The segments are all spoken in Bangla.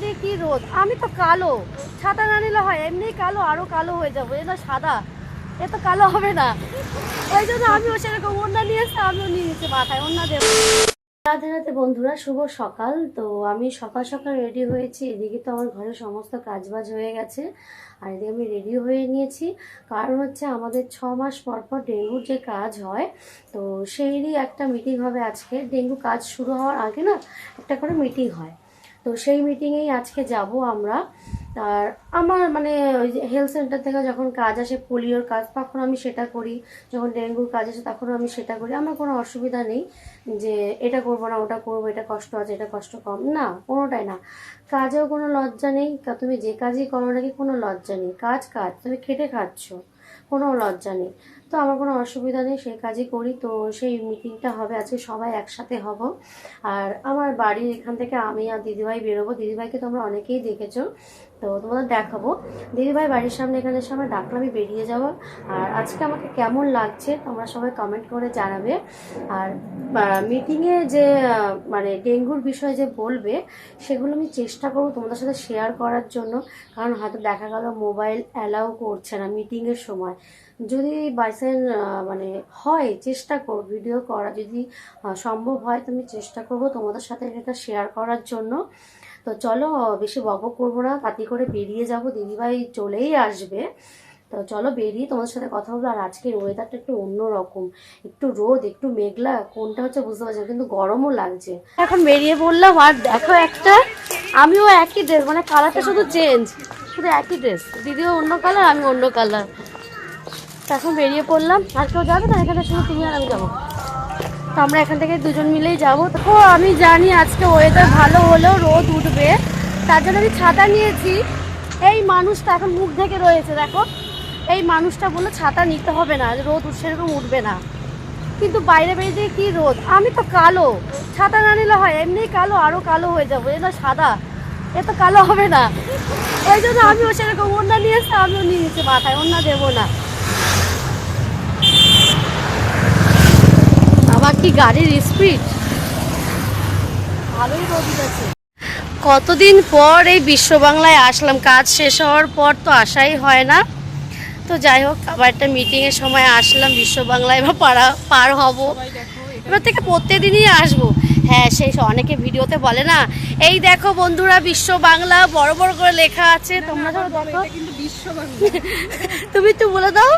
বেরিয়ে কি রোদ, আমি তো কালো, ছাতা না নিলে হয়, এমনি কালো, আরো কালো হয়ে যাবো, এ না সাদা, এ তো কালো হবে না। ওই জন্য আমিও সেরকম ওড়না নিয়ে এসে আমিও নিয়ে নিচ্ছি মাথায় ওড়না দেবো। রাধে রাধে বন্ধুরা, শুভ সকাল। তো আমি সকাল সকাল রেডি হয়েছি, এদিকে তো আমার ঘরে সমস্ত কাজবাজ হয়ে গেছে, আর এদিকে আমি রেডি হয়ে নিয়েছি। কারণ হচ্ছে আমাদের 6 মাস পর পর ডেঙ্গুর যে কাজ হয়, তো সেইরই একটা মিটিং হবে আজকে। ডেঙ্গু কাজ শুরু হওয়ার আগে না একটা করে মিটিং হয়, তো সেই মিটিংয়েই আজকে যাব আমরা। আর আমার মানে ওই যে হেলথ সেন্টার থেকে যখন কাজ আসে, পোলিওর কাজ, তখন আমি সেটা করি। যখন ডেঙ্গুর কাজ আসে তখন আমি সেটা করি। আমার কোনো অসুবিধা নেই যে এটা করবো না ওটা করবো, এটা কষ্ট আছে এটা কষ্ট কম, না কোনোটাই না। কাজেও কোনো লজ্জা নেই, তুমি যে কাজই করো নাকি কোনো লজ্জা নেই, কাজ কাজ, তুমি খেটে খাচ্ছ, কোনো লজ্জা নেই। তো আমার কোনো অসুবিধা নেই, সেই কাজই করি। তো সেই মিটিংটা হবে আজকে, সবাই একসাথে হব। আর আমার বাড়ির এখান থেকে আমি আর দিদিভাই বেরোবো। দিদিভাইকে তোমরা অনেকেই দেখেছো, তো তোমাদের দেখাবো। দিদিভাই বাড়ির সামনে এখানে এসে আমরা ডাকলে আমি বেরিয়ে যাবো। আর আজকে আমাকে কেমন লাগছে তোমরা সবাই কমেন্ট করে জানাবে। আর মিটিংয়ে যে মানে ডেঙ্গুর বিষয়ে যে বলবে, সেগুলো আমি চেষ্টা করবো তোমাদের সাথে শেয়ার করার জন্য। কারণ হয়তো দেখা গেল মোবাইল অ্যালাউ করছে না মিটিংয়ের সময়। যদি বাইচান্স মানে হয়, চেষ্টা করব ভিডিও করা, যদি সম্ভব হয় তো আমি চেষ্টা করব তোমাদের সাথে এটা শেয়ার করার জন্য। তো চলো বেশি বকবক করবো না, তাড়াতাড়ি করে বেরিয়ে যাব, দিদিভাই চলেই আসবে। তো চলো বেরিয়ে তোমাদের সাথে কথা বলবো। আর আজকের ওয়েদারটা একটু অন্যরকম, একটু রোদ একটু মেঘলা, কোনটা হচ্ছে বুঝতে পারছি না, কিন্তু গরমও লাগছে। এখন বেরিয়ে পড়লাম, আর দেখো একটা, আমিও একই ড্রেস, মানে কালারটা শুধু চেঞ্জ, শুধু একই ড্রেস, দিদিও অন্য কালার আমি অন্য কালার। এখন বেরিয়ে পড়লাম, আর কেউ যাবে না এখানে, শুধু তুমি আর আমি যাবো। তো আমরা এখান থেকে দুজন মিলেই যাবো। তো আমি জানি আজকে ওয়েদার ভালো হলেও রোদ উঠবে, তার জন্য আমি ছাতা নিয়েছি। এই মানুষটা এখন মুখ ঢেকে রয়েছে, দেখো, এই মানুষটা বললো ছাতা নিতে হবে না, রোদ সেরকম উঠবে না। কিন্তু বাইরে বেরিয়ে কি রোদ, আমি তো কালো, ছাতা না নিলে হয়, এমনি কালো, আরো কালো হয়ে যাবো, এ না সাদা, এ তো কালো হবে না। ওই জন্য আমিও সেরকম ওড়না নিয়ে এসে আমিও নিয়ে নিচ্ছি মাথায়, ওড়না দেবো না। আবার কি গাড়ির স্পিড, ভালোই রোদ আছে। কতদিন পর এই বিশ্ব বাংলায় আসলাম, কাজ শেষ হওয়ার পর তো আসাই হয় না। তো যাই হোক, আবার একটা মিটিংয়ের সময় আসলাম বিশ্ব বাংলায়, এবার পার হব, এবার থেকে প্রত্যেকদিনই আসবো। হ্যাঁ, সেই অনেকে ভিডিওতে বলে না, এই দেখো বন্ধুরা বিশ্ব বাংলা বড় বড় করে লেখা আছে, তোমরা সব দেখো। তুমি একটু বলে দাও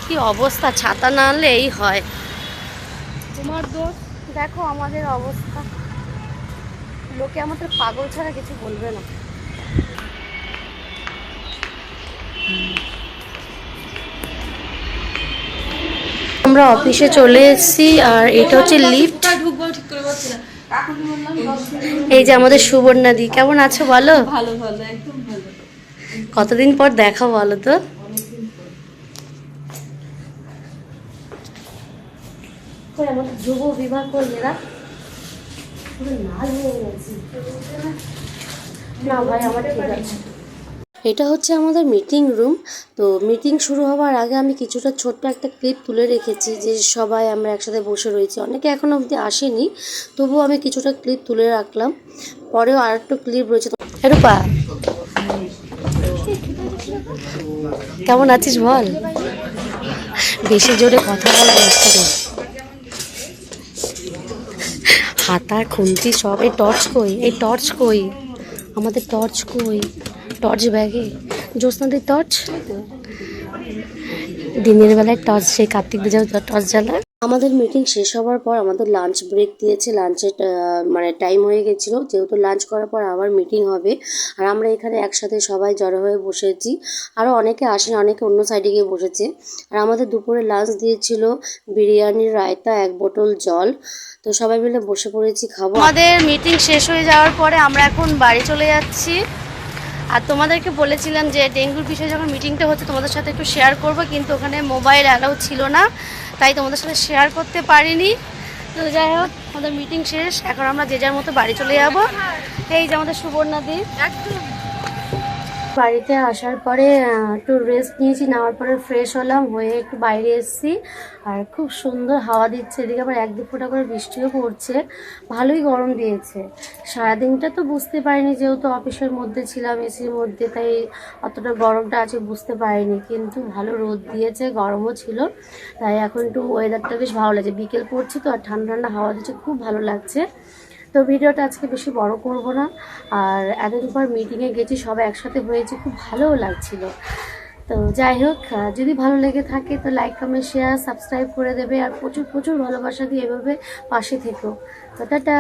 কি অবস্থা, ছাতা না আনলে এই হয়। তোমার দোষ, দেখো আমাদের অবস্থা, লোকে আমাদের পাগল ছাড়া কিছু বলবে না। আমরা অফিসে চলে এসেছি, আর এটা হচ্ছে লিফট। এই যে আমাদের সুবর্ণাদি, কেমন আছো বলো? ভালো ভালো একদম ভালো। কতদিন পর দেখা বলো তো। আমাদের যুব বিভাগ কর্মীরা লাল হয়ে গেছে। না ভাই, আমার ঠিক আছে। এটা হচ্ছে আমাদের মিটিং রুম। তো মিটিং শুরু হওয়ার আগে আমি কিছুটা ছোট্ট একটা ক্লিপ তুলে রেখেছি, যে সবাই আমরা একসাথে বসে রয়েছি, অনেকে এখনো অবধি আসেনি, তবুও আমি কিছুটা ক্লিপ তুলে রাখলাম। পরেও আর একটা ক্লিপ রয়েছে। রূপা, কেমন আছিস বল? বেশি জোরে কথা বলার চেষ্টা কর। হাতা খুন্তি সব। এই টর্চ কই, এই টর্চ কই, আমাদের টর্চ কই, টর্চ ব্যাগে, জ্যোৎস্নাদের টর্চ, দিনের বেলায় টর্চ, সেই কার্তিক পূজার টর্চ জ্বালা। আমাদের মিটিং শেষ হওয়ার পর আমাদের লাঞ্চ ব্রেক দিয়েছে, লাঞ্চের মানে টাইম হয়ে গেছিলো, যেহেতু লাঞ্চ করার পর আবার মিটিং হবে। আর আমরা এখানে একসাথে সবাই জড়ো হয়ে বসেছি, আরও অনেকে আসেন, অনেকে অন্য সাইডে গিয়ে বসেছে। আর আমাদের দুপুরে লাঞ্চ দিয়েছিল বিরিয়ানির রায়তা, 1 বোতল জল। তো সবাই মিলে বসে পড়েছি খাবো। আমাদের মিটিং শেষ হয়ে যাওয়ার পরে আমরা এখন বাড়ি চলে যাচ্ছি। আর তোমাদেরকে বলেছিলাম যে ডেঙ্গুর বিষয়ে যখন মিটিংটা হচ্ছে তোমাদের সাথে একটু শেয়ার করব, কিন্তু ওখানে মোবাইল অ্যালাউ ছিল না, তাই তোমাদের সাথে শেয়ার করতে পারিনি। তো যাই হোক, আমাদের মিটিং শেষ, এখন আমরা যে যার মতো বাড়ি চলে যাব। এই যে আমাদের সুবর্ণাদি, বাড়িতে আসার পরে একটু রেস্ট নিয়েছি, নেওয়ার পরে ফ্রেশ হলাম, হয়ে একটু বাইরে এসেছি। আর খুব সুন্দর হাওয়া দিচ্ছে, এদিকে আবার 1-2 ফোঁটা করে বৃষ্টিও পড়ছে, ভালোই গরম দিয়েছে। সারাদিনটা তো বুঝতে পারিনি, যেহেতু অফিসের মধ্যে ছিলাম, এসির মধ্যে, তাই অতটা গরমটা আছে বুঝতে পারিনি, কিন্তু ভালো রোদ দিয়েছে, গরমও ছিল। তাই এখন একটু ওয়েদারটা বেশ ভালো লাগছে, বিকেল পড়ছে তো, আর ঠান্ডা ঠান্ডা হাওয়া দিচ্ছে, খুব ভালো লাগছে। তো ভিডিওটা আজকে বেশি বড় করব না। আর এতদিন পর মিটিংয়ে গেছি, সবাই একসাথে হয়েছে, খুব ভালোও লাগছিল। তো যাই হোক, যদি ভালো লেগে থাকে তো লাইক, কমেন্ট, শেয়ার, সাবস্ক্রাইব করে দেবে, আর প্রচুর প্রচুর ভালোবাসা দিয়ে এভাবে পাশে থেকো। তো টাটা।